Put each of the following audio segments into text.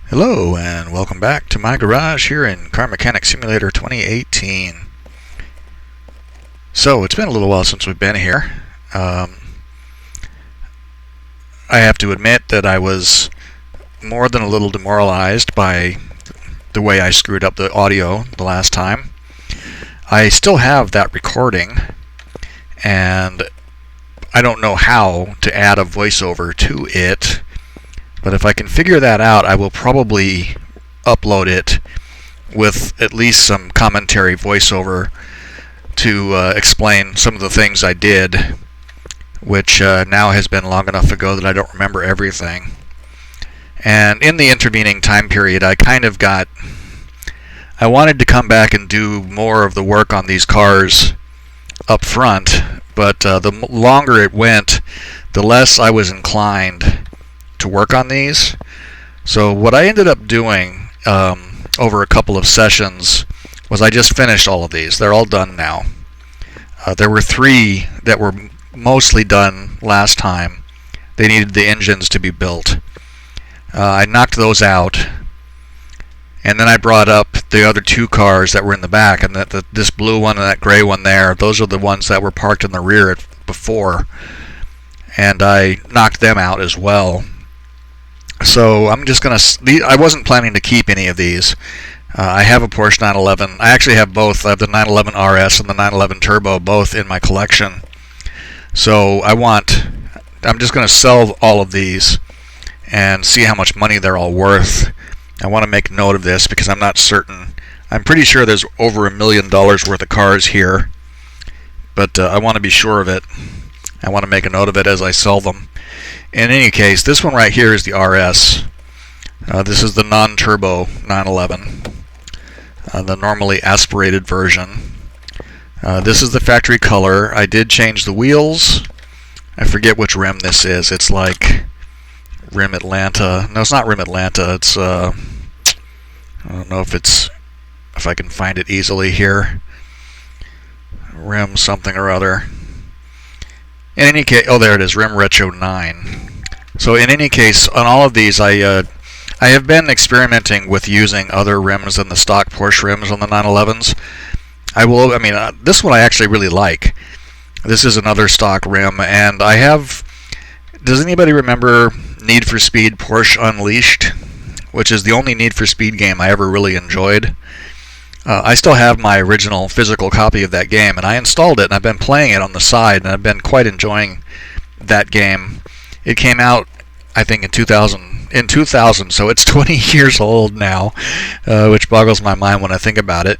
Hello and welcome back to my garage here in Car Mechanic Simulator 2018. So it's been a little while since we've been here. I have to admit that I was more than a little demoralized by the way I screwed up the audio the last time. I still have that recording and I don't know how to add a voiceover to it. But if I can figure that out, I will probably upload it with at least some commentary voiceover to explain some of the things I did, which now has been long enough ago that I don't remember everything. And in the intervening time period, I wanted to come back and do more of the work on these cars up front, but the longer it went, the less I was inclined to work on these. So what I ended up doing over a couple of sessions was I just finished all of these. They're all done now. There were 3 that were mostly done last time. They needed the engines to be built. I knocked those out, and then I brought up the other 2 cars that were in the back, and this blue one and that gray one there, those are the ones that were parked in the rear before, and I knocked them out as well. So I'm just going to... I wasn't planning to keep any of these. I have a Porsche 911. I actually have both. I have the 911 RS and the 911 Turbo, both in my collection. So I'm just going to sell all of these and see how much money they're all worth. I want to make note of this because I'm not certain. I'm pretty sure there's over $1 million worth of cars here, but I want to be sure of it. I want to make a note of it as I sell them. In any case, this one right here is the RS. This is the non-turbo 911, the normally aspirated version. This is the factory color. I did change the wheels. I forget which rim this is. It's like Rim Atlanta. No, it's not Rim Atlanta. It's I don't know if I can find it easily here. Rim something or other. In any case, oh, there it is, Rim Retro 9. So in any case, on all of these, I have been experimenting with using other rims than the stock Porsche rims on the 911s. This one I actually really like. This is another stock rim, and I have... Does anybody remember Need for Speed Porsche Unleashed? Which is the only Need for Speed game I ever really enjoyed. I still have my original physical copy of that game, and I installed it, and I've been playing it on the side, and I've been quite enjoying that game. It came out, I think, in 2000, so it's 20 years old now, which boggles my mind when I think about it.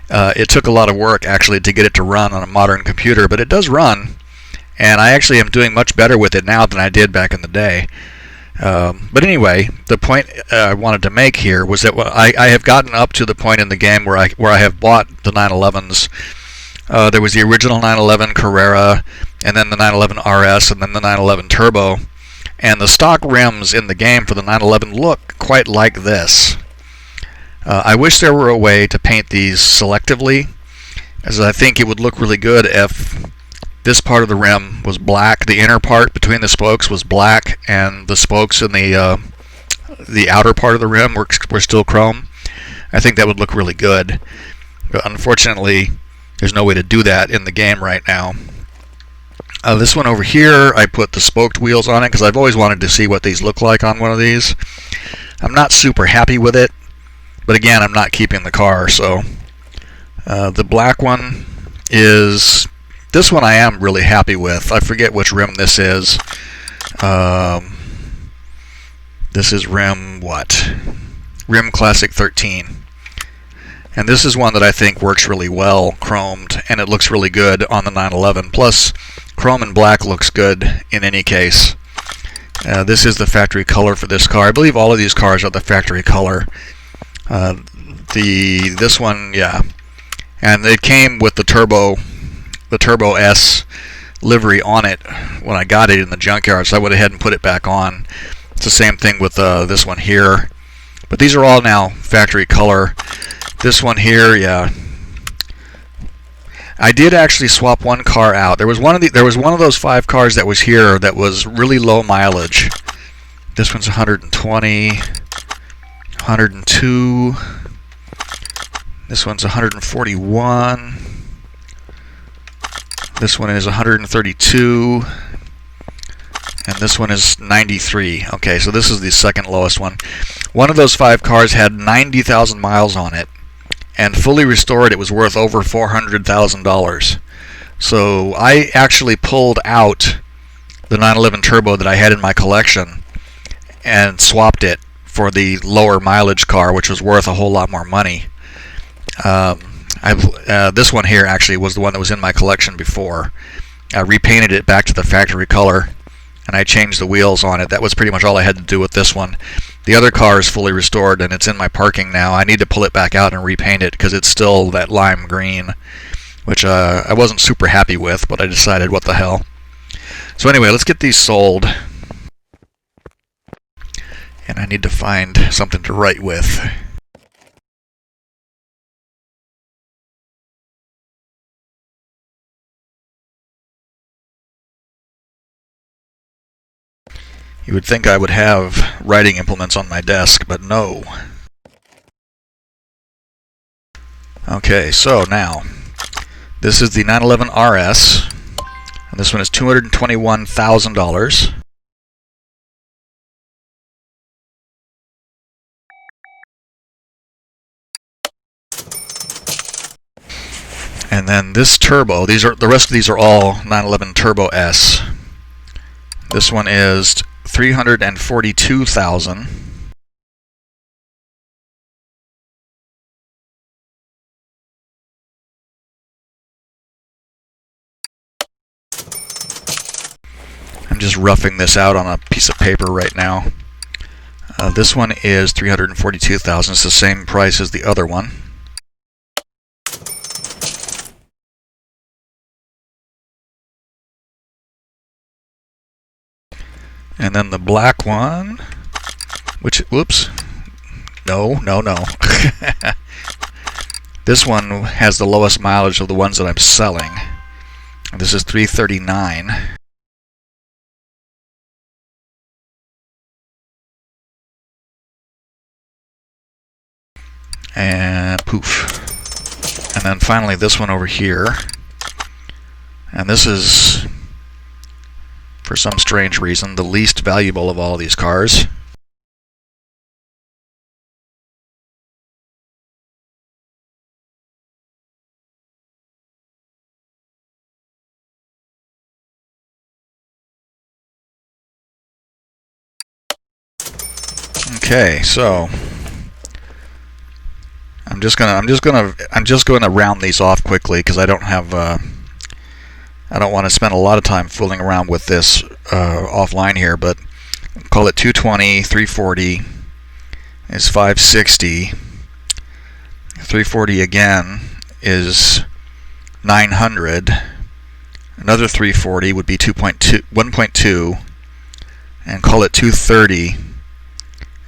It took a lot of work, actually, to get it to run on a modern computer, but it does run, and I actually am doing much better with it now than I did back in the day. But anyway, the point I wanted to make here was that I have gotten up to the point in the game where I have bought the 911s. There was the original 911 Carrera, and then the 911 RS, and then the 911 Turbo. And the stock rims in the game for the 911 look quite like this. I wish there were a way to paint these selectively, as I think it would look really good if this part of the rim was black, the inner part between the spokes was black, and the spokes in the outer part of the rim were still chrome. I think that would look really good. But unfortunately, there's no way to do that in the game right now. This one over here, I put the spoked wheels on it because I've always wanted to see what these look like on one of these. I'm not super happy with it, but again, I'm not keeping the car, so... the black one is... This one I am really happy with. I forget which rim this is. This is rim what? Rim Classic 13. And this is one that I think works really well, chromed, and it looks really good on the 911. Plus, chrome and black looks good in any case. This is the factory color for this car. I believe all of these cars are the factory color. This one, yeah. And it came with the Turbo S livery on it when I got it in the junkyard, so I went ahead and put it back on. It's the same thing with this one here. But these are all now factory color. This one here, yeah. I did actually swap one car out. There was one of those 5 cars that was here that was really low mileage. This one's 120. 102. This one's 141. This one is 132. And this one is 93. Okay, so this is the second lowest one. One of those 5 cars had 90,000 miles on it, and fully restored it was worth over $400,000. So I actually pulled out the 911 Turbo that I had in my collection and swapped it for the lower mileage car, which was worth a whole lot more money. This one here actually was the one that was in my collection before. I repainted it back to the factory color, and I changed the wheels on it. That was pretty much all I had to do with this one. The other car is fully restored, and it's in my parking now. I need to pull it back out and repaint it because it's still that lime green, which I wasn't super happy with, but I decided, what the hell. So anyway, let's get these sold. And I need to find something to write with. You would think I would have writing implements on my desk, but no. Okay, so now, this is the 911 RS, and this one is $221,000. And then this Turbo, the rest of these are all 911 Turbo S. This one is $342,000. I'm just roughing this out on a piece of paper right now. This one is $342,000. It's the same price as the other one. And then the black one, which, whoops, no. This one has the lowest mileage of the ones that I'm selling. This is $339. And poof. And then finally this one over here. And this is, for some strange reason, the least valuable of all these cars. Okay, so I'm just gonna round these off quickly because I don't have I don't want to spend a lot of time fooling around with this offline here, but call it 220, 340 is 560, 340 again is 900, another 340 would be 1.2, and call it 230,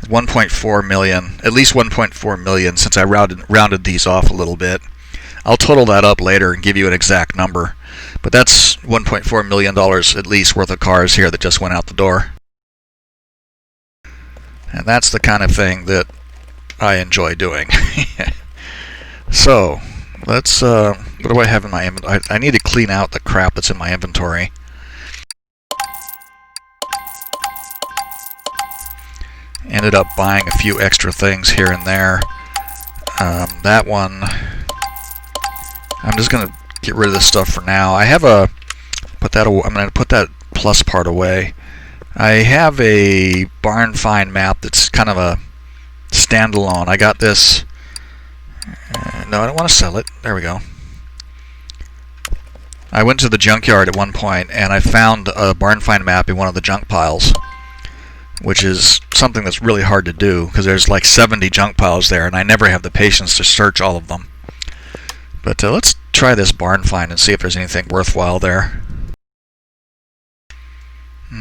1.4 million, at least 1.4 million, since I rounded these off a little bit. I'll total that up later and give you an exact number. But that's $1.4 million at least worth of cars here that just went out the door. And that's the kind of thing that I enjoy doing. So, let's, what do I have in my inventory? I need to clean out the crap that's in my inventory. Ended up buying a few extra things here and there. That one, I'm just going to get rid of this stuff for now. I have I'm going to put that plus part away. I have a barn find map that's kind of a standalone. I got this. No, I don't want to sell it. There we go. I went to the junkyard at one point and I found a barn find map in one of the junk piles, which is something that's really hard to do because there's like 70 junk piles there and I never have the patience to search all of them. But let's try this barn find and see if there's anything worthwhile there.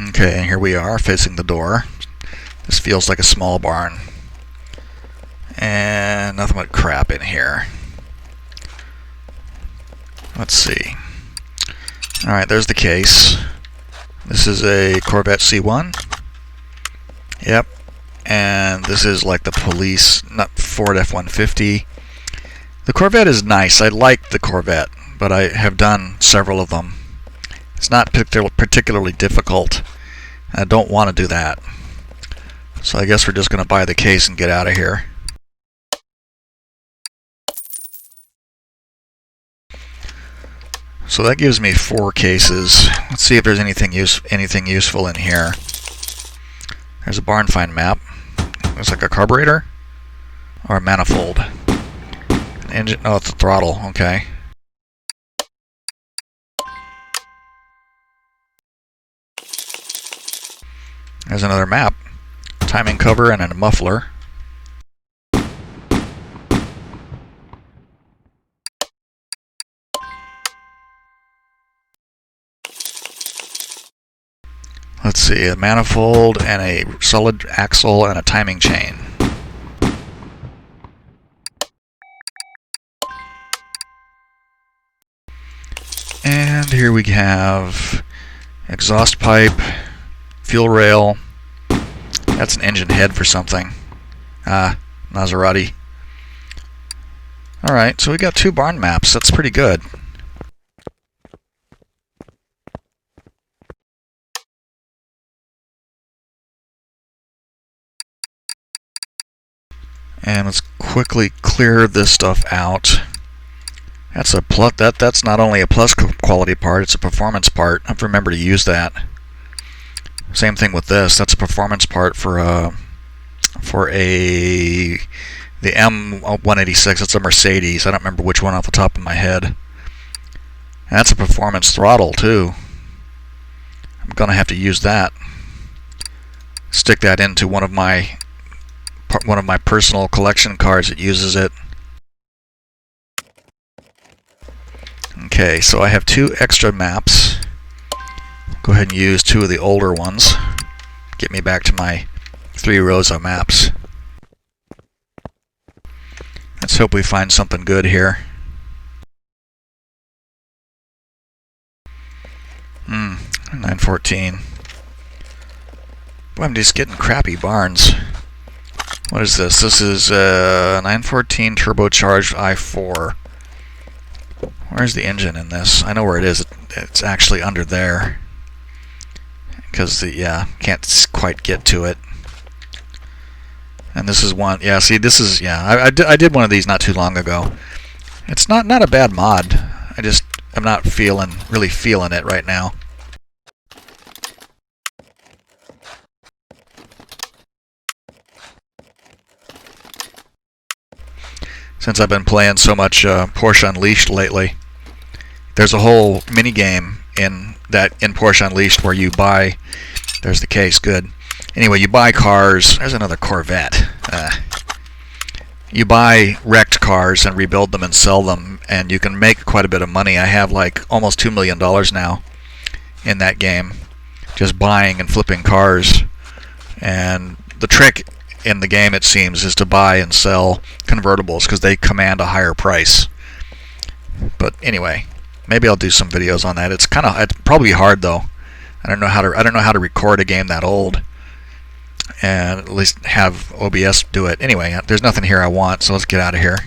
Okay, and here we are facing the door. This feels like a small barn. And nothing but crap in here. Let's see. Alright, there's the case. This is a Corvette C1. Yep. And this is like the police, not Ford F-150. The Corvette is nice. I like the Corvette, but I have done several of them. It's not particularly difficult. I don't want to do that. So I guess we're just going to buy the case and get out of here. So that gives me 4 cases. Let's see if there's anything useful in here. There's a barn find map. Looks like a carburetor or a manifold. Engine. Oh, it's a throttle. Okay. There's another map. Timing cover and a muffler. Let's see, a manifold and a solid axle and a timing chain. And here we have exhaust pipe, fuel rail. That's an engine head for something. Maserati. Alright, so we got 2 barn maps. That's pretty good. And let's quickly clear this stuff out. That's a plus. That's not only a plus quality part; it's a performance part. I have to remember to use that. Same thing with this. That's a performance part for the M186. It's a Mercedes. I don't remember which one off the top of my head. And that's a performance throttle too. I'm gonna have to use that. Stick that into one of my personal collection cars that uses it. Okay, so I have 2 extra maps. Go ahead and use 2 of the older ones. Get me back to my 3 rows of maps. Let's hope we find something good here. 914. Boy, I'm just getting crappy barns. What is this? This is 914 Turbocharged I4. Where's the engine in this? I know where it is. It's actually under there. Because can't quite get to it. And this is one. Yeah, see, this is I did one of these not too long ago. It's not a bad mod. I'm not really feeling it right now. Since I've been playing so much Porsche Unleashed lately. There's a whole mini game in Porsche Unleashed where you buy. There's the case. Good. Anyway, you buy cars. There's another Corvette. You buy wrecked cars and rebuild them and sell them, and you can make quite a bit of money. I have like almost $2 million now in that game, just buying and flipping cars. And the trick in the game, it seems, is to buy and sell convertibles because they command a higher price. But anyway, maybe I'll do some videos on that. It's probably hard though. I don't know how to record a game that old and at least have OBS do it. Anyway, there's nothing here I want, so let's get out of here.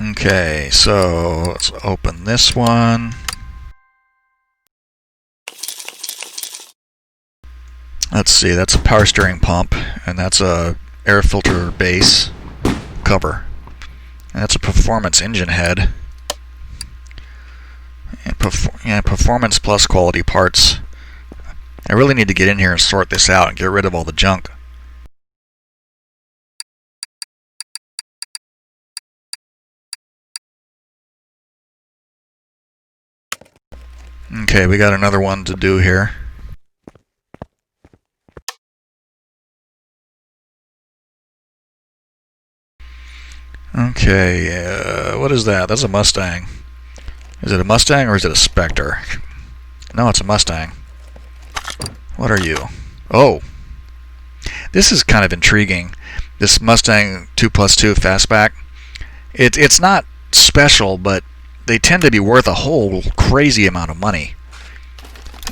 Okay, so let's open this one. Let's see, that's a power steering pump, and that's a air filter base cover. And that's a performance engine head. And performance plus quality parts. I really need to get in here and sort this out and get rid of all the junk. Okay, we got another one to do here. Okay, what is that? That's a Mustang. Is it a Mustang or is it a Spectre? No, it's a Mustang. What are you? Oh! This is kind of intriguing. This Mustang 2+2 Fastback. It's not special, but they tend to be worth a whole crazy amount of money.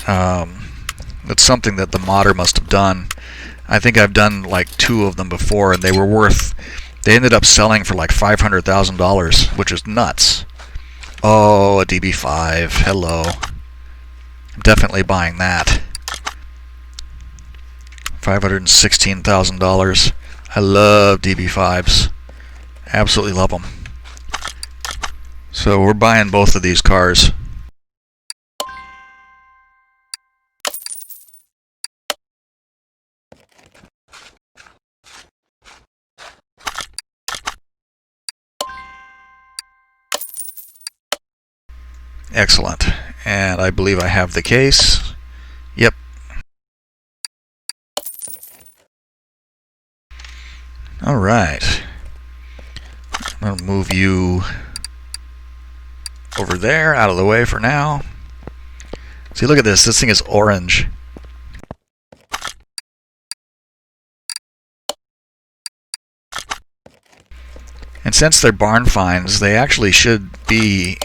It's something that the modder must have done. I think I've done like 2 of them before, and they ended up selling for like $500,000, which is nuts. Oh, a DB5. Hello. I'm definitely buying that. $516,000. I love DB5s. Absolutely love them. So we're buying both of these cars. Excellent. And I believe I have the case. Yep. Alright. I'm going to move you over there, out of the way for now. See, look at this. This thing is orange. And since they're barn finds, they actually should be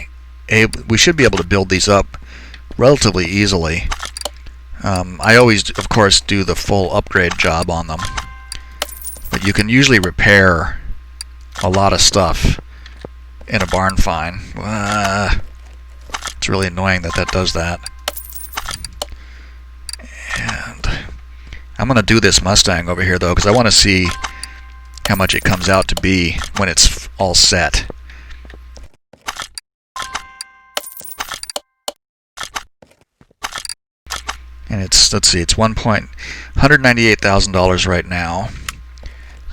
we should be able to build these up relatively easily. I always, of course, do the full upgrade job on them. But you can usually repair a lot of stuff in a barn find. It's really annoying that that does that. And I'm going to do this Mustang over here, though, because I want to see how much it comes out to be when it's all set. And it's, let's see, it's $198,000 right now.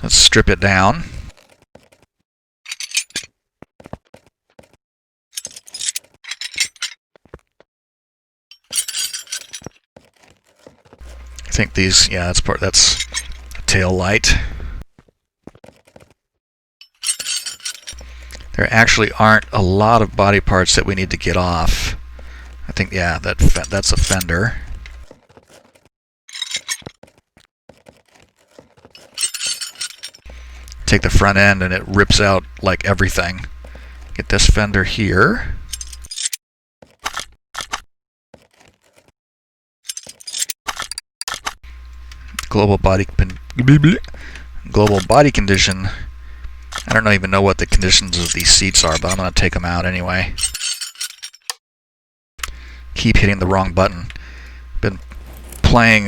Let's strip it down. I think these, yeah, that's a tail light. There actually aren't a lot of body parts that we need to get off. I think, yeah, that's a fender. Take the front end and it rips out like everything. Get this fender here. Global body condition. I don't even know what the conditions of these seats are, but I'm going to take them out anyway. Keep hitting the wrong button. Been playing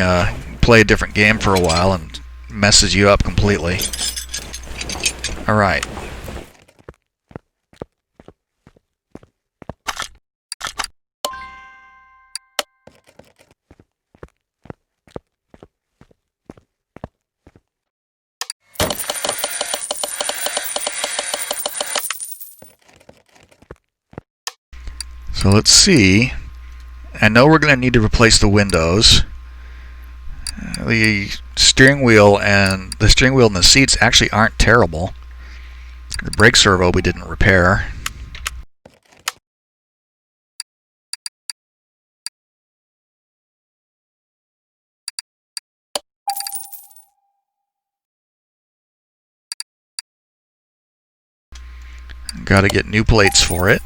play a different game for a while and messes you up completely. All right. So let's see. I know we're going to need to replace the windows. The steering wheel and the seats actually aren't terrible. The brake servo we didn't repair. Got to get new plates for it.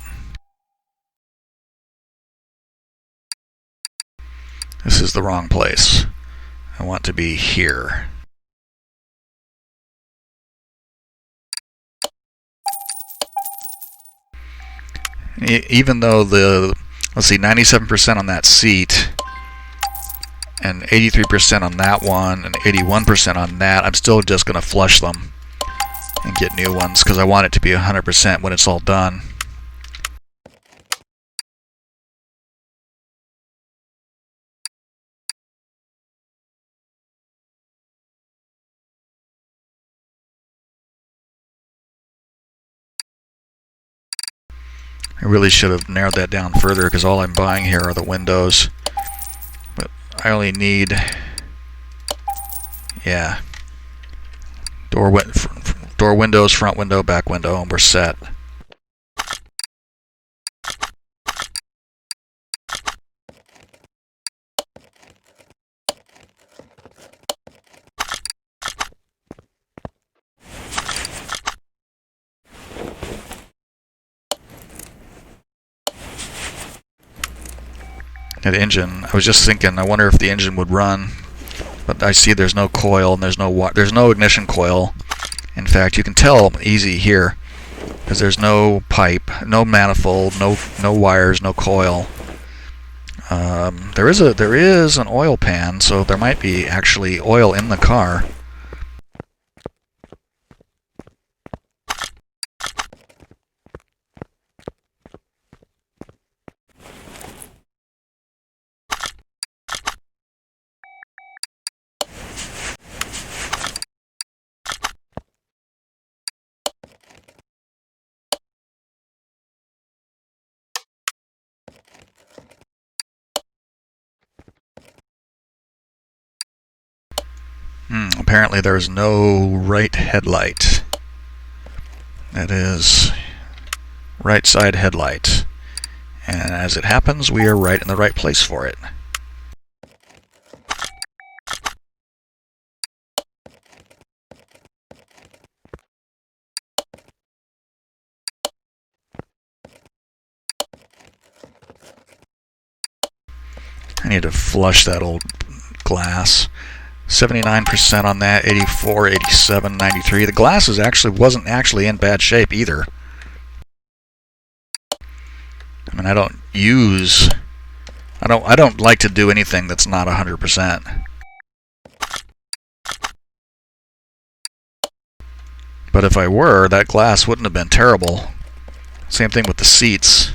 This is the wrong place. I want to be here. Even though let's see, 97% on that seat and 83% on that one and 81% on that, I'm still just going to flush them and get new ones because I want it to be 100% when it's all done. I really should have narrowed that down further because all I'm buying here are the windows. But I only need, yeah, door windows, front window, back window, and we're set. That engine, I was just thinking, I wonder if the engine would run, but I see there's no coil and there's no ignition coil. In fact, you can tell easy here because there's no pipe, no manifold, no wires, no coil. There is an oil pan, so there might be actually oil in the car. Apparently there's no right headlight. That is right side headlight. And as it happens, we are right in the right place for it. I need to flush that old glass. 79% on that, 84, 87, 93. The glass wasn't actually in bad shape either. I mean, I don't like to do anything that's not 100%. But if I were, that glass wouldn't have been terrible. Same thing with the seats.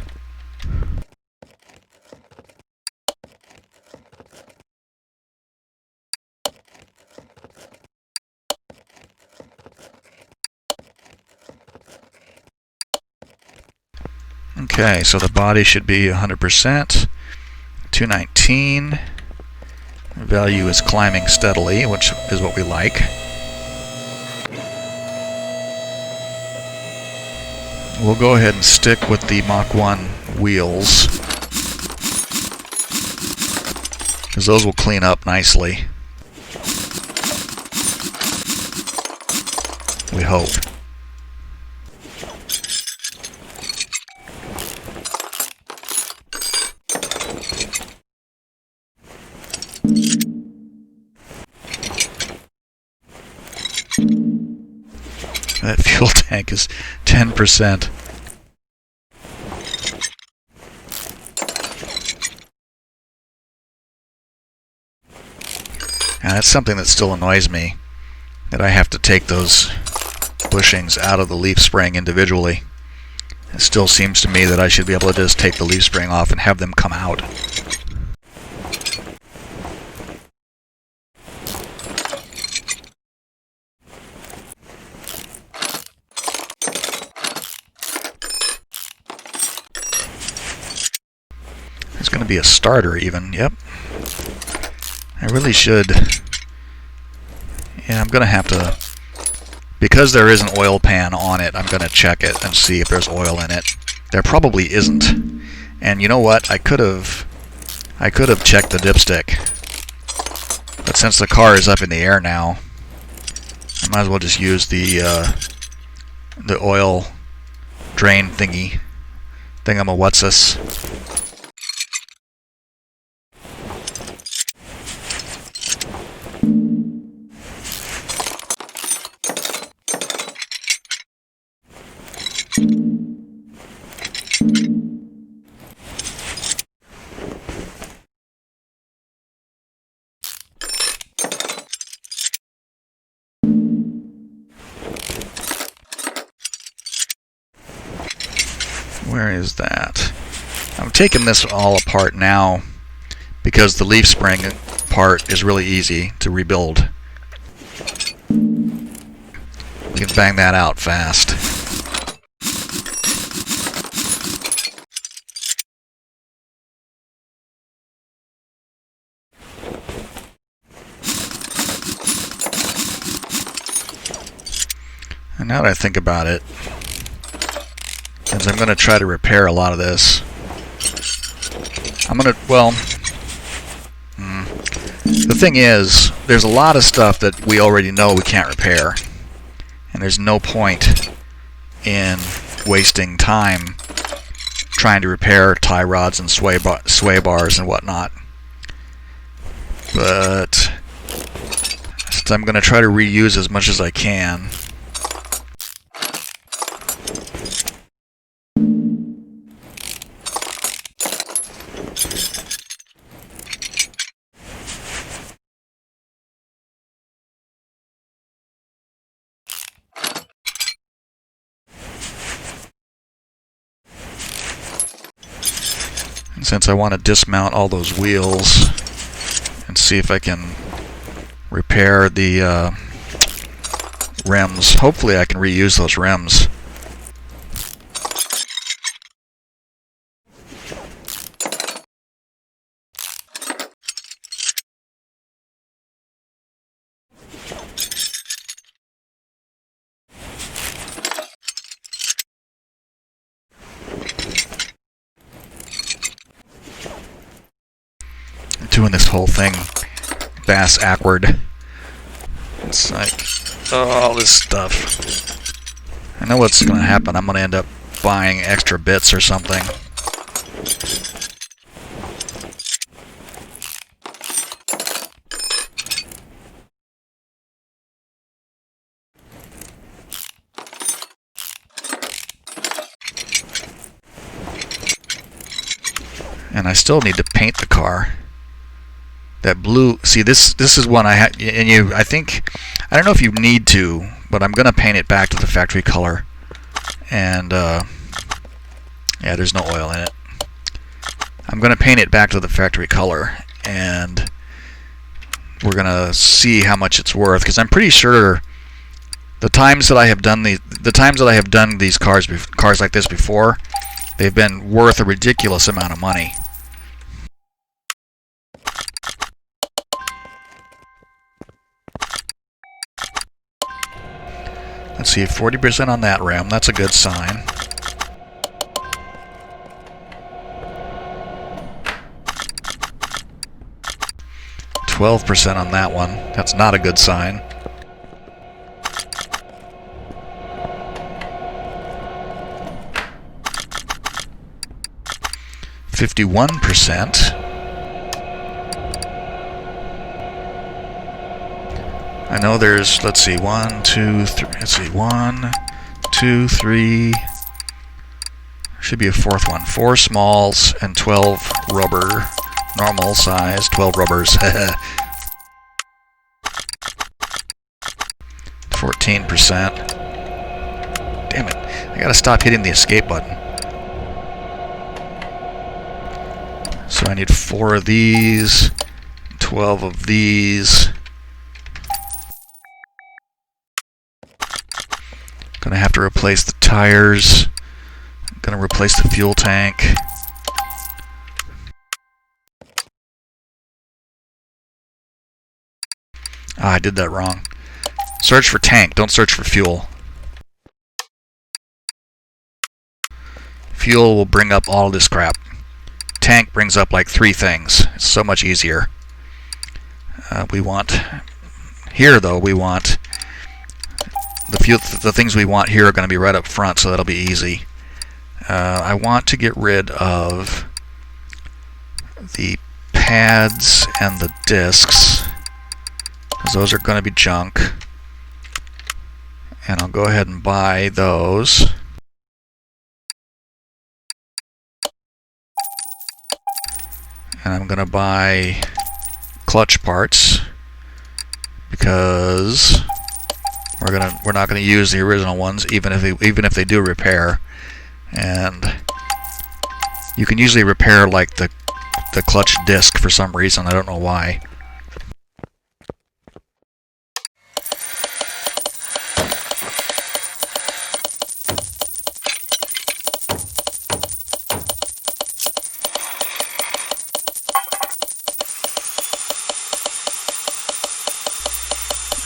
Okay, so the body should be 100%. 219. Value is climbing steadily, which is what we like. We'll go ahead and stick with the Mach 1 wheels, because those will clean up nicely. We hope. That fuel tank is 10%. And that's something that still annoys me, that I have to take those bushings out of the leaf spring individually. It still seems to me that I should be able to just take the leaf spring off and have them come out. It's going to be a starter even, yep. I really should. Yeah, I'm going to have to, because there is an oil pan on it, I'm going to check it and see if there's oil in it. There probably isn't. And you know what? I could have checked the dipstick. But since the car is up in the air now, I might as well just use the oil drain thingamawhatsus. Where is that? I'm taking this all apart now because the leaf spring part is really easy to rebuild. We can bang that out fast. And now that I think about it, I'm going to try to repair a lot of this. The thing is, there's a lot of stuff that we already know we can't repair. And there's no point in wasting time trying to repair tie rods and sway bars and whatnot. But since I'm going to try to reuse as much as I can, and since I want to dismount all those wheels and see if I can repair the rims. Hopefully I can reuse those rims. I'm doing this whole thing bass-ackward. It's like, all this stuff. I know what's going to happen. I'm going to end up buying extra bits or something. And I still need to paint the car. That blue, see, this is one I had, and I think, I don't know if you need to, but I'm gonna paint it back to the factory color. And yeah, there's no oil in it. I'm gonna paint it back to the factory color, and we're gonna see how much it's worth, because I'm pretty sure the times that I have done these cars like this before, they've been worth a ridiculous amount of money. Let's see, 40% on that rim. That's a good sign. %12 on that one. That's not a good sign. %51. I know there's, let's see, 1, 2, 3, let's see, 1, 2, 3, should be a fourth one. 4 smalls and 12 rubber, normal size, 12 rubbers. 14%. Damn it, I gotta stop hitting the escape button. So I need 4 of these, 12 of these. Gonna have to replace the tires. Gonna replace the fuel tank. Ah, I did that wrong. Search for tank, don't search for fuel. Fuel will bring up all this crap. Tank brings up like 3 things. It's so much easier. Here though, we want the things we want here are going to be right up front, so that'll be easy. I want to get rid of the pads and the discs, because those are going to be junk. And I'll go ahead and buy those. And I'm going to buy clutch parts, because we're not going to use the original ones, even if they do repair. And you can usually repair like the clutch disc for some reason. I don't know why.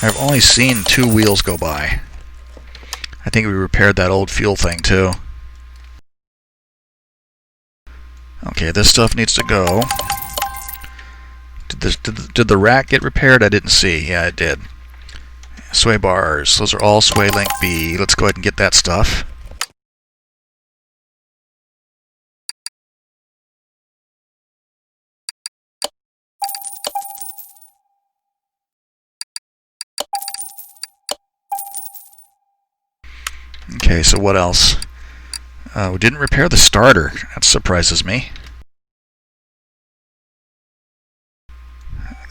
I've only seen 2 wheels go by. I think we repaired that old fuel thing too. Okay, this stuff needs to go. Did the rack get repaired? I didn't see. Yeah, it did. Sway bars. Those are all sway link B. Let's go ahead and get that stuff. Okay, so what else? We didn't repair the starter. That surprises me.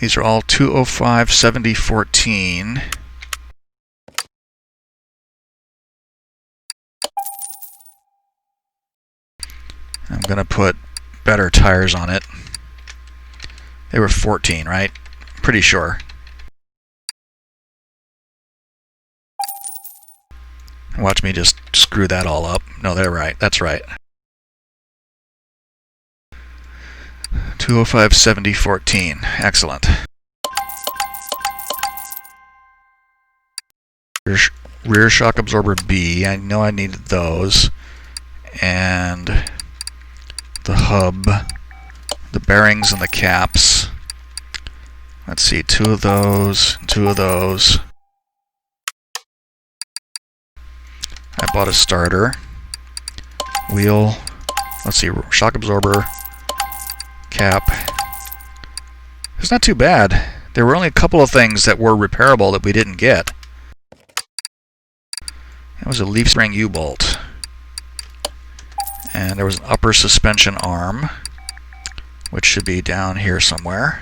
These are all 205 70 14. I'm going to put better tires on it. They were 14, right? Pretty sure. Watch me just screw that all up. No, they're right. That's right. 205 70 14. Excellent. Rear shock absorber B. I know I needed those. And the hub, the bearings and the caps. Let's see, 2 of those, 2 of those. I bought a starter, wheel, let's see, shock absorber, cap. It's not too bad. There were only a couple of things that were repairable that we didn't get. That was a leaf spring U-bolt. And there was an upper suspension arm, which should be down here somewhere.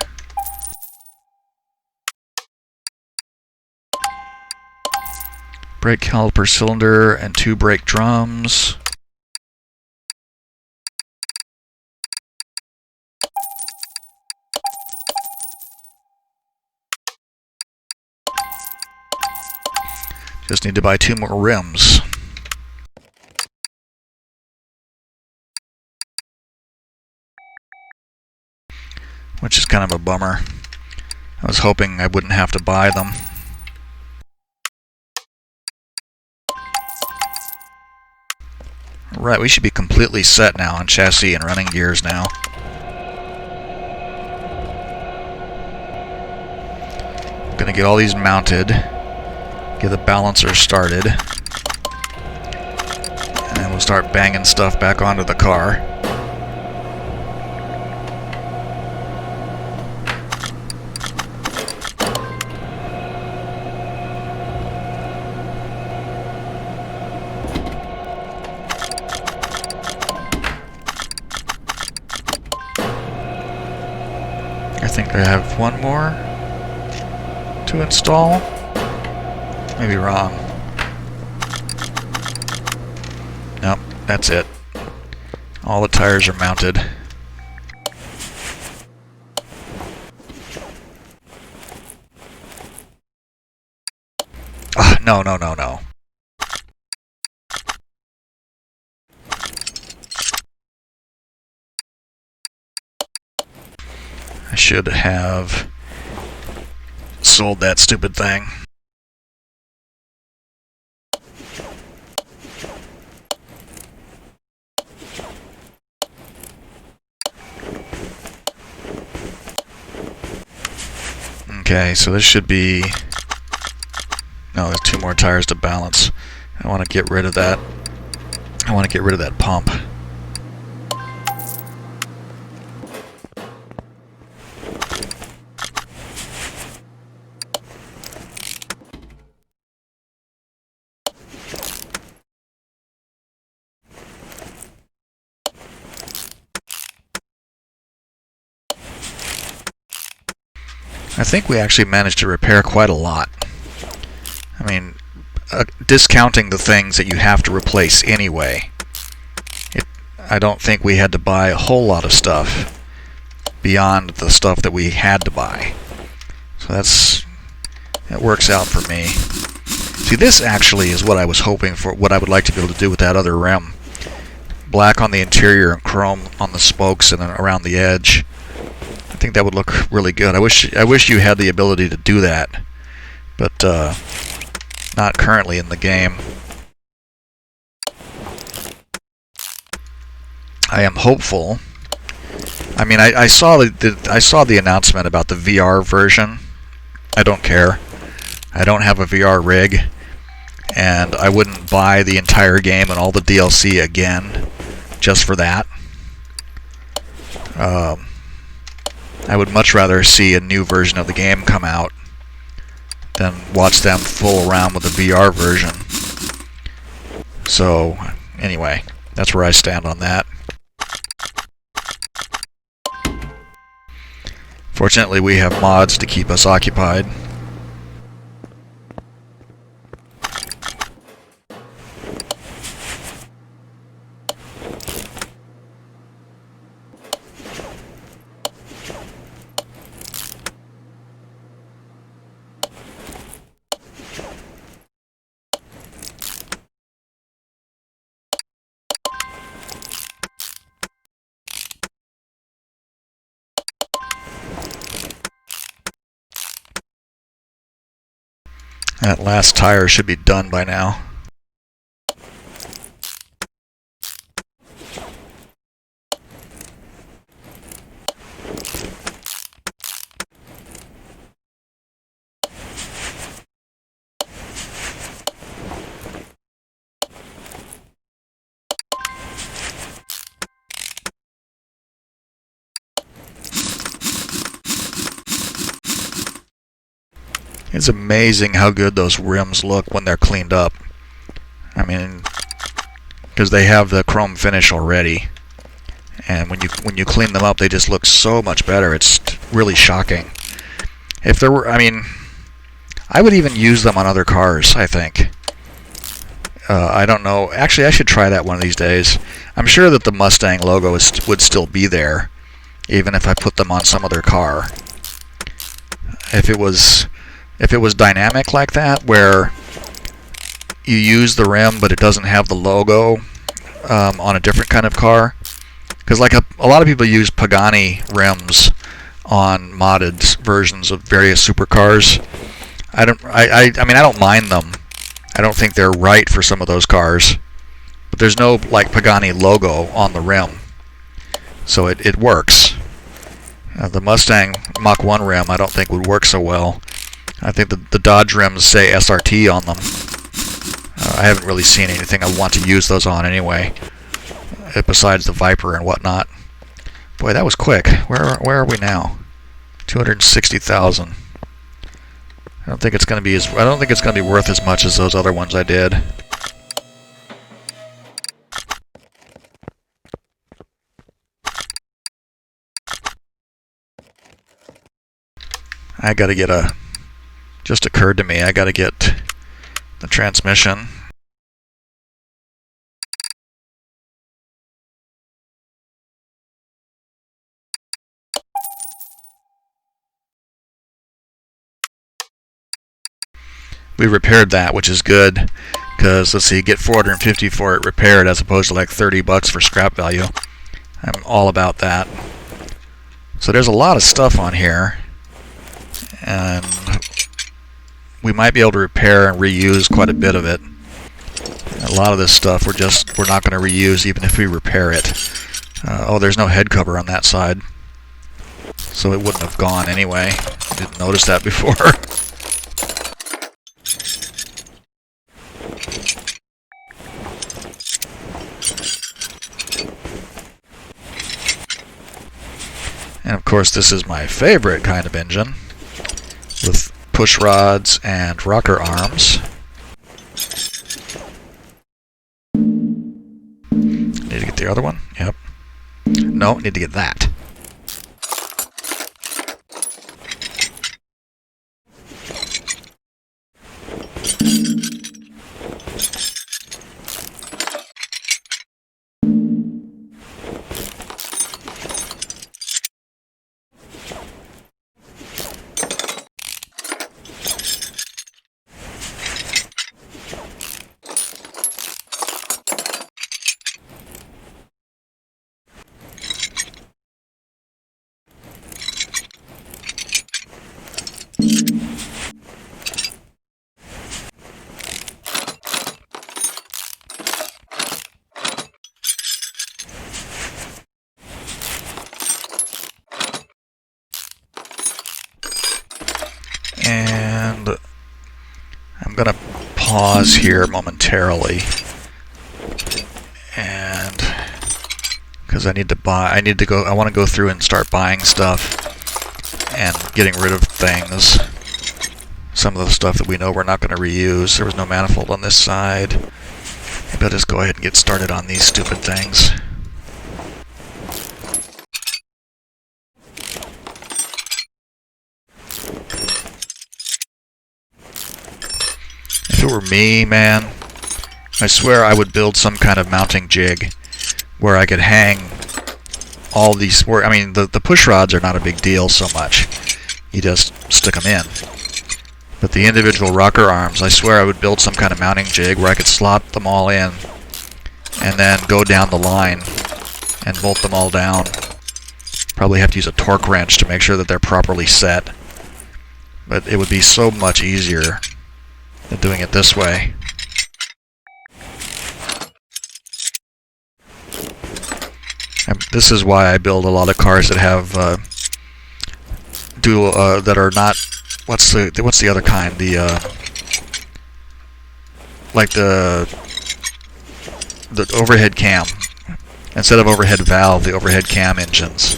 Brake caliper cylinder and 2 brake drums. Just need to buy 2 more rims. Which is kind of a bummer. I was hoping I wouldn't have to buy them. Right, we should be completely set now on chassis and running gears now. I'm gonna get all these mounted, get the balancer started, and then we'll start banging stuff back onto the car. I think I have one more to install. Maybe wrong. Nope, that's it. All the tires are mounted. Ah, no. I should have sold that stupid thing. Okay, so this should be... No, there's 2 more tires to balance. I want to get rid of that. I want to get rid of that pump. I think we actually managed to repair quite a lot. I mean, discounting the things that you have to replace anyway, I don't think we had to buy a whole lot of stuff beyond the stuff that we had to buy. So it works out for me. See, this actually is what I was hoping for, what I would like to be able to do with that other rim. Black on the interior and chrome on the spokes and then around the edge. I think that would look really good. I wish you had the ability to do that, but not currently in the game. I am hopeful. I mean, I saw the announcement about the VR version. I don't care. I don't have a VR rig, and I wouldn't buy the entire game and all the DLC again just for that. I would much rather see a new version of the game come out than watch them fool around with the VR version. So anyway, that's where I stand on that. Fortunately, we have mods to keep us occupied. That last tire should be done by now. It's amazing how good those rims look when they're cleaned up. I mean, because they have the chrome finish already, and when you clean them up, they just look so much better. It's really shocking. If there were, I mean, I would even use them on other cars, I think. I don't know. Actually, I should try that one of these days. I'm sure that the Mustang logo would still be there, even if I put them on some other car. If it was dynamic like that, where you use the rim but it doesn't have the logo on a different kind of car, because like a lot of people use Pagani rims on modded versions of various supercars. I mean, I don't mind them. I don't think they're right for some of those cars, but there's no like Pagani logo on the rim, so it works. The Mustang Mach 1 rim I don't think would work so well. I think the Dodge rims say SRT on them. I haven't really seen anything I want to use those on anyway, besides the Viper and whatnot. Boy, that was quick. Where are we now? 260,000. I don't think it's going to be worth as much as those other ones I did. I got to get just occurred to me, I got to get the transmission. We repaired that, which is good, because let's see, you get $450 for it repaired as opposed to like $30 for scrap value. I'm all about that. So there's a lot of stuff on here, and we might be able to repair and reuse quite a bit of it. A lot of this stuff we're not going to reuse even if we repair it. Oh, there's no head cover on that side, so it wouldn't have gone anyway. I didn't notice that before. And of course, this is my favorite kind of engine, with push rods and rocker arms. Need to get the other one? Yep. No, need to get that. And I'm going to pause here momentarily, and because I want to go through and start buying stuff and getting rid of things. Some of the stuff that we know we're not going to reuse. There was no manifold on this side. Maybe I'll just go ahead and get started on these stupid things. If it were me, man, I swear I would build some kind of mounting jig where I could hang all these. I mean, the push rods are not a big deal so much. You just stick them in. But the individual rocker arms, I swear I would build some kind of mounting jig where I could slot them all in and then go down the line and bolt them all down. Probably have to use a torque wrench to make sure that they're properly set. But it would be so much easier than doing it this way. And this is why I build a lot of cars that have that are not. What's the other kind? Like the overhead cam. Instead of overhead valve, the overhead cam engines.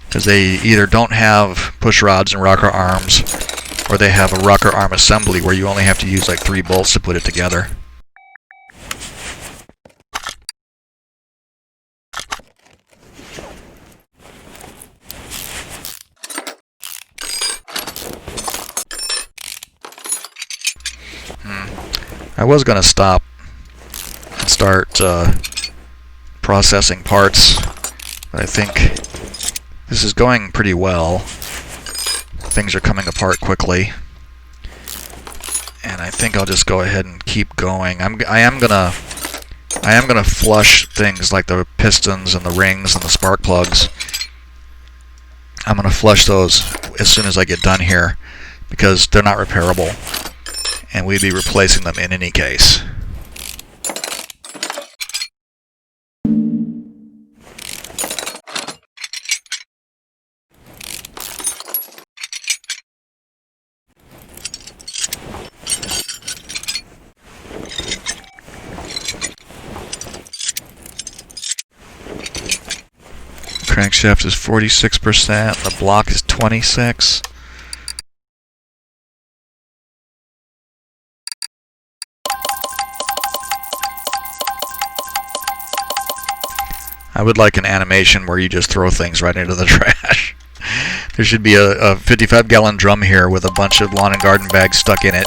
Because they either don't have push rods and rocker arms, or they have a rocker arm assembly where you only have to use like 3 bolts to put it together. I was going to stop and start processing parts, but I think this is going pretty well. Things are coming apart quickly, and I think I'll just go ahead and keep going. I am gonna flush things like the pistons and the rings and the spark plugs. I'm gonna flush those as soon as I get done here because they're not repairable. And we'd be replacing them in any case. Crankshaft is 46%, the block is 26%. I would like an animation where you just throw things right into the trash. There should be a 55-gallon drum here with a bunch of lawn and garden bags stuck in it,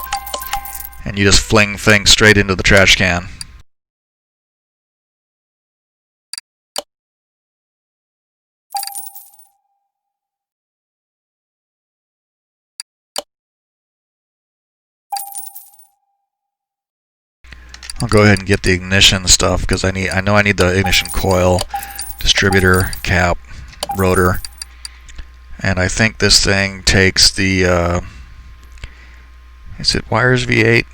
and you just fling things straight into the trash can. I'll go ahead and get the ignition stuff because I know I need the ignition coil, distributor, cap, rotor, and I think this thing takes the is it wires V8?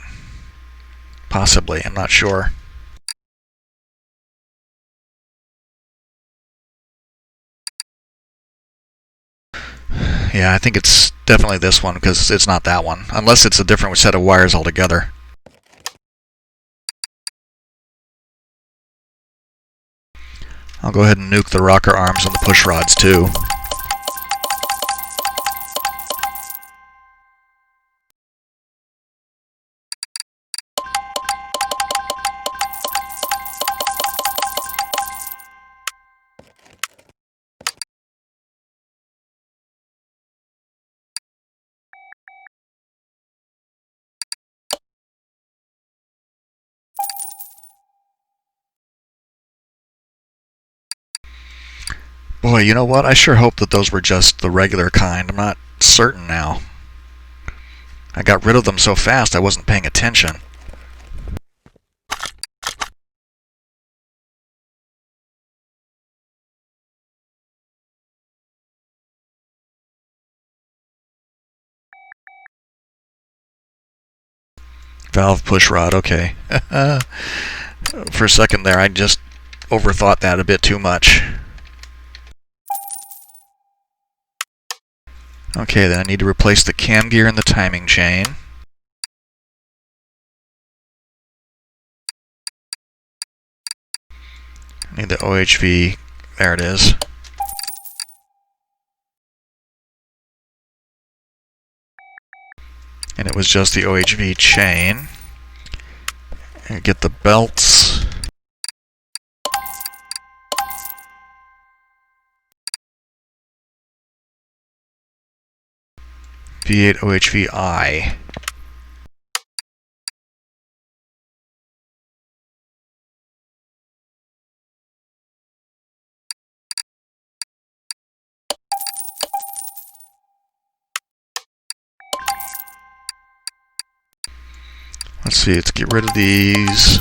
Possibly, I'm not sure. Yeah, I think it's definitely this one because it's not that one, unless it's a different set of wires altogether. I'll go ahead and nuke the rocker arms and the push rods too. Boy, you know what? I sure hope that those were just the regular kind. I'm not certain now. I got rid of them so fast I wasn't paying attention. Valve push rod, okay. For a second there, I just overthought that a bit too much. Okay, then I need to replace the cam gear and the timing chain. I need the OHV. There it is. And it was just the OHV chain. And get the belts. V8 OHVI. Let's see, let's get rid of these,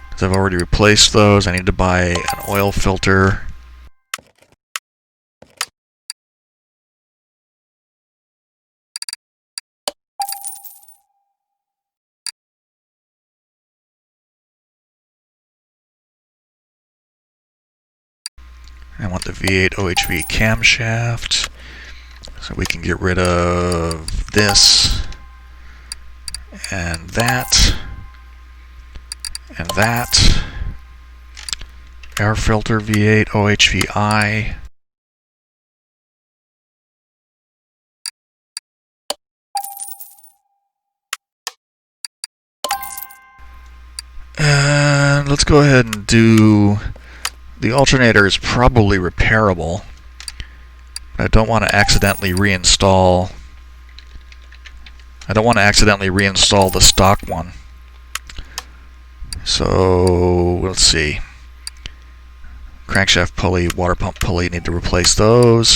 because I've already replaced those. I need to buy an oil filter. I want the V8 OHV camshaft, so we can get rid of this, and that, and that. Air filter V8 OHVI. And let's go ahead and do... The alternator is probably repairable. I don't want to accidentally reinstall... the stock one. So, let's see. Crankshaft pulley, water pump pulley, need to replace those.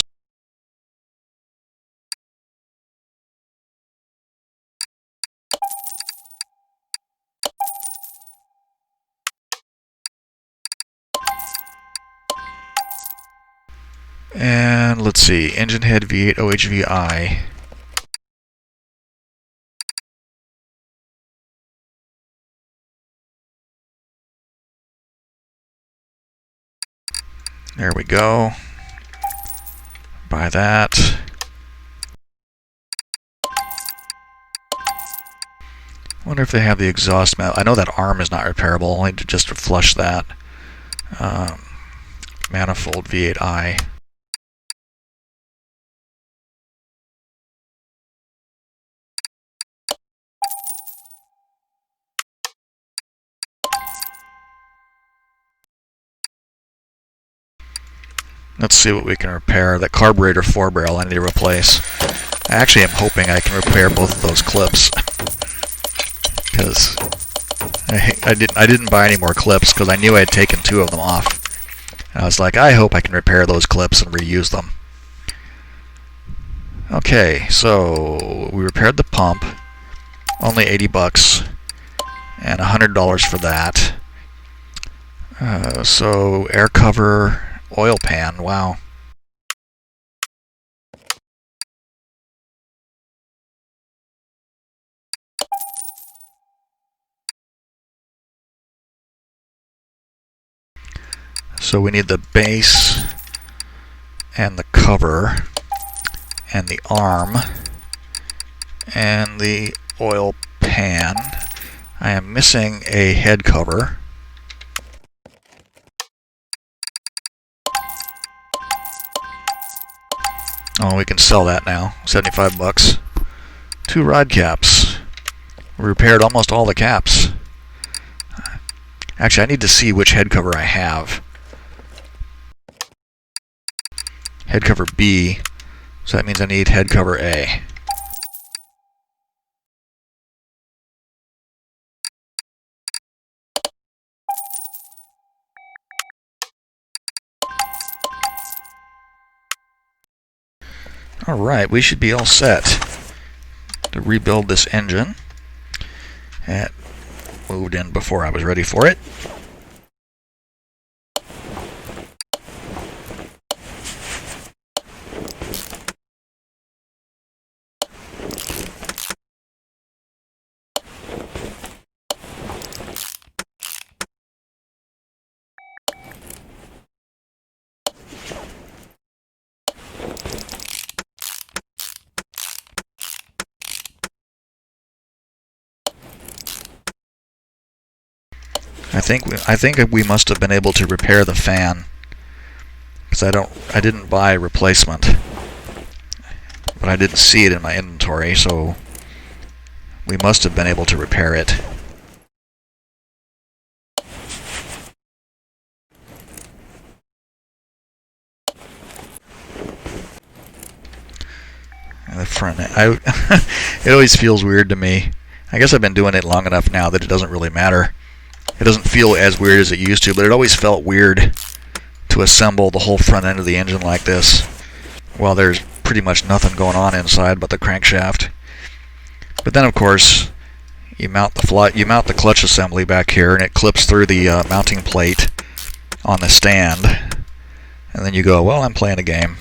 And let's see, engine head V8 OHVI. There we go. Buy that. Wonder if they have the exhaust mount. I know that arm is not repairable. I'll need to just flush that. Manifold V8i. Let's see what we can repair. That carburetor 4-barrel I need to replace. I actually am hoping I can repair both of those clips. Because I didn't buy any more clips because I knew I had taken 2 of them off. And I was like, I hope I can repair those clips and reuse them. Okay, so we repaired the pump. Only 80 bucks. And $100 for that. So air cover... Oil pan, wow. So we need the base and the cover and the arm and the oil pan. I am missing a head cover. Oh, we can sell that now. 75 bucks. 2 rod caps. We repaired almost all the caps. Actually, I need to see which head cover I have. Head cover B. So that means I need head cover A. Alright, we should be all set to rebuild this engine. It moved in before I was ready for it. I think we must have been able to repair the fan, because I didn't buy a replacement, but I didn't see it in my inventory, so we must have been able to repair it. The front end. It always feels weird to me. I guess I've been doing it long enough now that it doesn't really matter. It doesn't feel as weird as it used to, but it always felt weird to assemble the whole front end of the engine like this. Well, there's pretty much nothing going on inside but the crankshaft. But then, of course, you mount the clutch assembly back here, and it clips through the mounting plate on the stand. And then you go, well, I'm playing a game.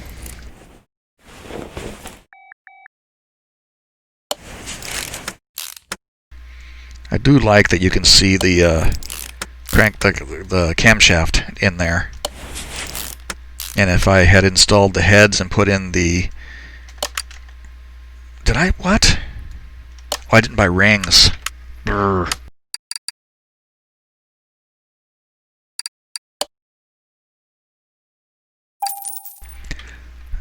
I do like that you can see the the camshaft in there. And if I had installed the heads and put in the... Did I? What? Oh, I didn't buy rings. Brr.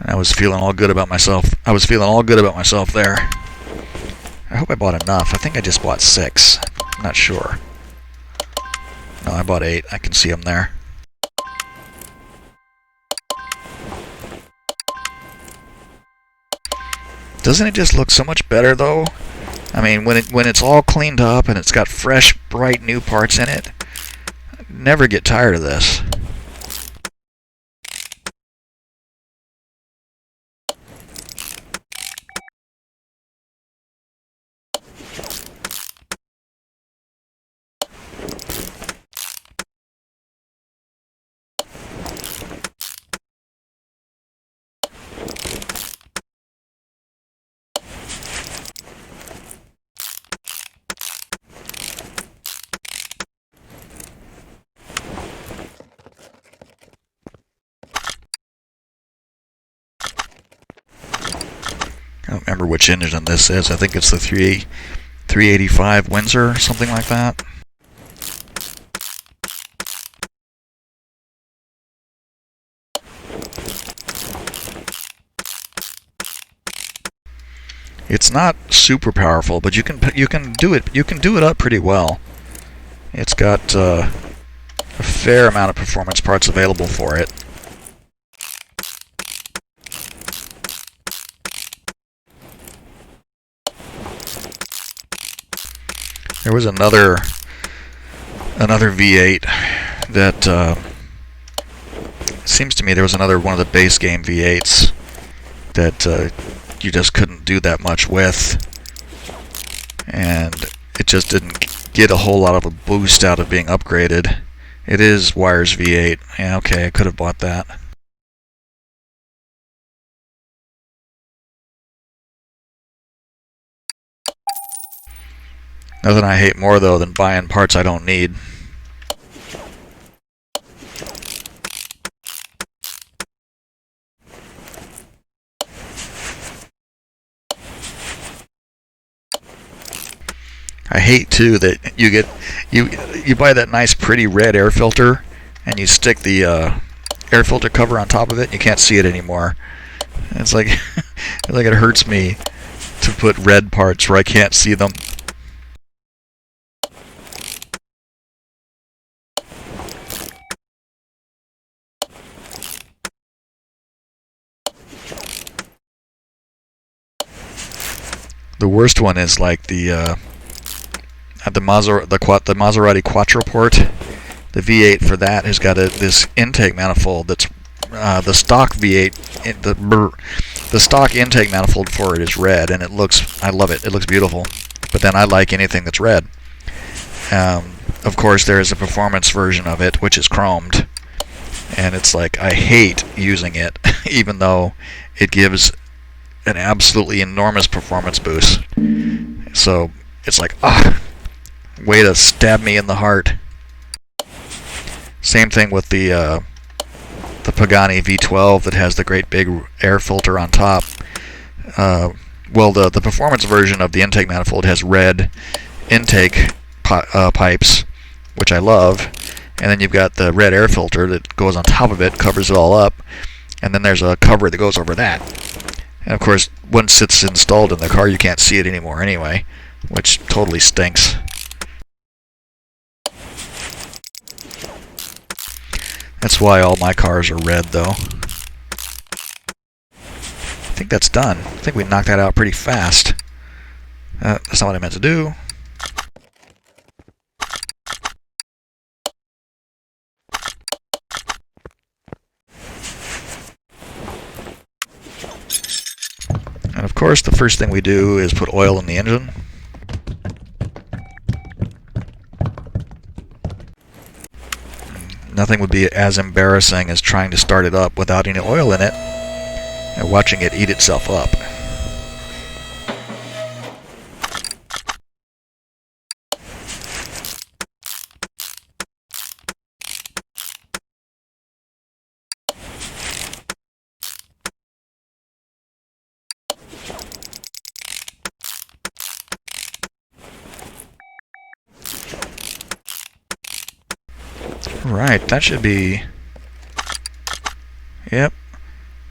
I was feeling all good about myself. I was feeling all good about myself there. I hope I bought enough. I think I just bought 6. I'm not sure. No, I bought 8. I can see them there. Doesn't it just look so much better, though? I mean, when it's all cleaned up and it's got fresh, bright, new parts in it, I never get tired of this. I don't remember which engine this is. I think it's the 385 Windsor or something like that. It's not super powerful, but you can do it up pretty well. It's got a fair amount of performance parts available for it. There was another V8 that seems to me there was another one of the base game V8s that you just couldn't do that much with, and it just didn't get a whole lot of a boost out of being upgraded. It is Wires V8. Yeah, okay, I could have bought that. Nothing I hate more, though, than buying parts I don't need. I hate, too, that you buy that nice, pretty red air filter, and you stick the air filter cover on top of it, and you can't see it anymore. It's like, it's like it hurts me to put red parts where I can't see them. The worst one is like the Maserati Quattroport. The V8 for that has got this intake manifold that's the stock V8. The stock intake manifold for it is red, and I love it. It looks beautiful. But then I like anything that's red. Of course, there is a performance version of it which is chromed, and it's like I hate using it, even though it gives an absolutely enormous performance boost. So it's like, way to stab me in the heart. Same thing with the Pagani V12 that has the great big air filter on top. Well, the performance version of the intake manifold has red intake pipes, which I love, and then you've got the red air filter that goes on top of it, covers it all up, and then there's a cover that goes over that. And of course, once it's installed in the car, you can't see it anymore anyway, which totally stinks. That's why all my cars are red, though. think that's done. I think we knocked that out pretty fast. That's not what I meant to do. And of course, the first thing we do is put oil in the engine. Nothing would be as embarrassing as trying to start it up without any oil in it and watching it eat itself up. Right, that should be, yep,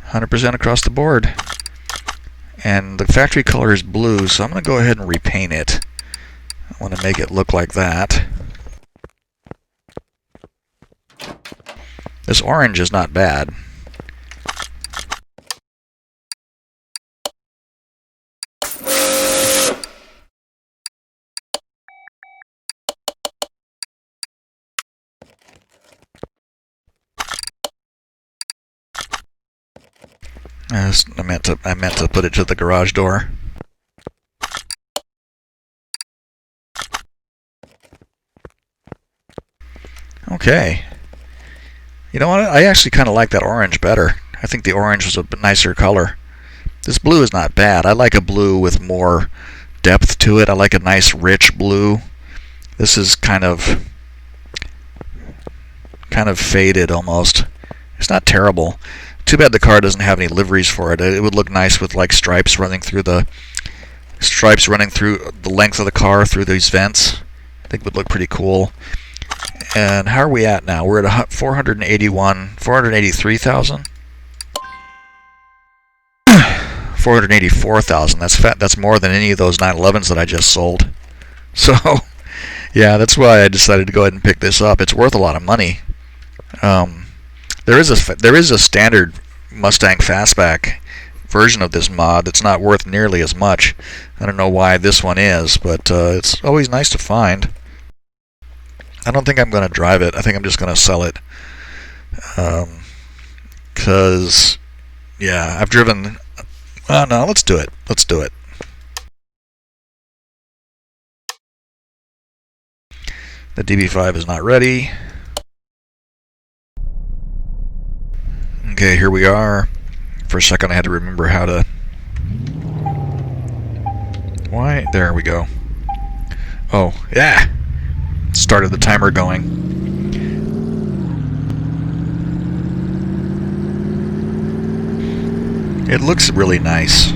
100% across the board. And the factory color is blue, so I'm going to go ahead and repaint it. I want to make it look like that. This orange is not bad. I meant to put it to the garage door. Okay. You know what? I actually kind of like that orange better. I think the orange was a nicer color. This blue is not bad. I like a blue with more depth to it. I like a nice rich blue. This is kind of faded almost. It's not terrible. Too bad the car doesn't have any liveries for it. It would look nice with like stripes running through the length of the car through these vents. I think it would look pretty cool. And how are we at now? We're at 483,000. 484,000. That's more than any of those 911s that I just sold. So, yeah, that's why I decided to go ahead and pick this up. It's worth a lot of money. There is a standard Mustang Fastback version of this mod that's not worth nearly as much. I don't know why this one is, but it's always nice to find. I don't think I'm going to drive it. I think I'm just going to sell it. Because, yeah, I've driven... no, let's do it. Let's do it. The DB5 is not ready. Okay, here we are. For a second I had to remember how to... Why? There we go. Oh, yeah! Started the timer going. It looks really nice.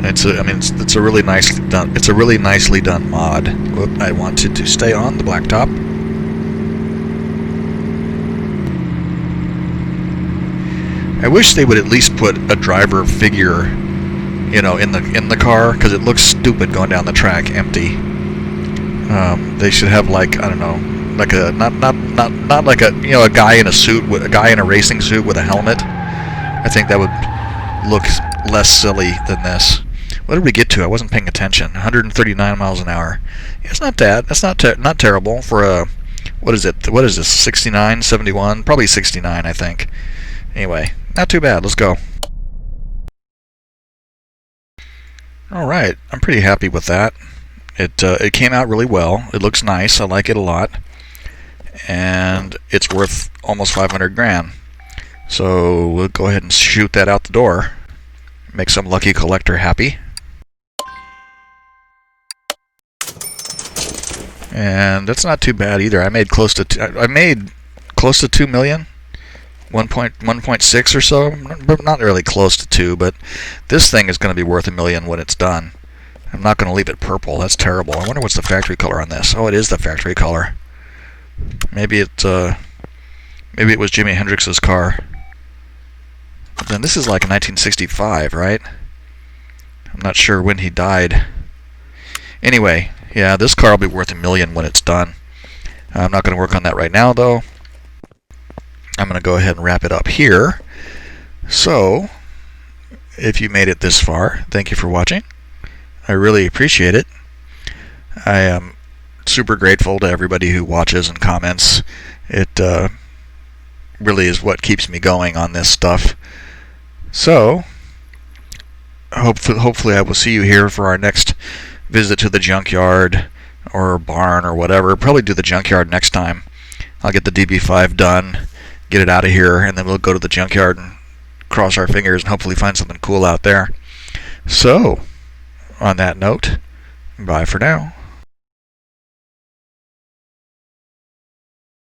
It's a really nicely done. It's a really nicely done mod. Whoop, I wanted to stay on the blacktop. I wish they would at least put a driver figure, you know, in the car, because it looks stupid going down the track empty. They should have, like, I don't know, like a not like a, you know, a guy in a suit, with a guy in a racing suit with a helmet. I think that would look less silly than this. What did we get to? I wasn't paying attention. 139 miles an hour. Yeah, it's not bad. That's not terrible for a, what is it? What is this? 69, 71? Probably 69, I think. Anyway, not too bad. Let's go. Alright, I'm pretty happy with that. It came out really well. It looks nice. I like it a lot. And it's worth almost 500 grand. So we'll go ahead and shoot that out the door. Make some lucky collector happy. And that's not too bad either. I made close to 2 million. 1.6 or so, not really close to 2, but this thing is going to be worth $1 million when it's done. I'm not going to leave it purple. That's terrible. I wonder what's the factory color on this. Oh, it is the factory color. Maybe it was Jimi Hendrix's car. But then this is like 1965, right? I'm not sure when he died. Anyway, yeah, this car will be worth $1 million when it's done. I'm not going to work on that right now, though. I'm going to go ahead and wrap it up here. So, if you made it this far, thank you for watching. I really appreciate it. I am super grateful to everybody who watches and comments. It really is what keeps me going on this stuff. So, hopefully I will see you here for our next visit to the junkyard or barn or whatever. Probably do the junkyard next time. I'll get the DB5 done, get it out of here, and then we'll go to the junkyard and cross our fingers and hopefully find something cool out there. So, on that note, bye for now.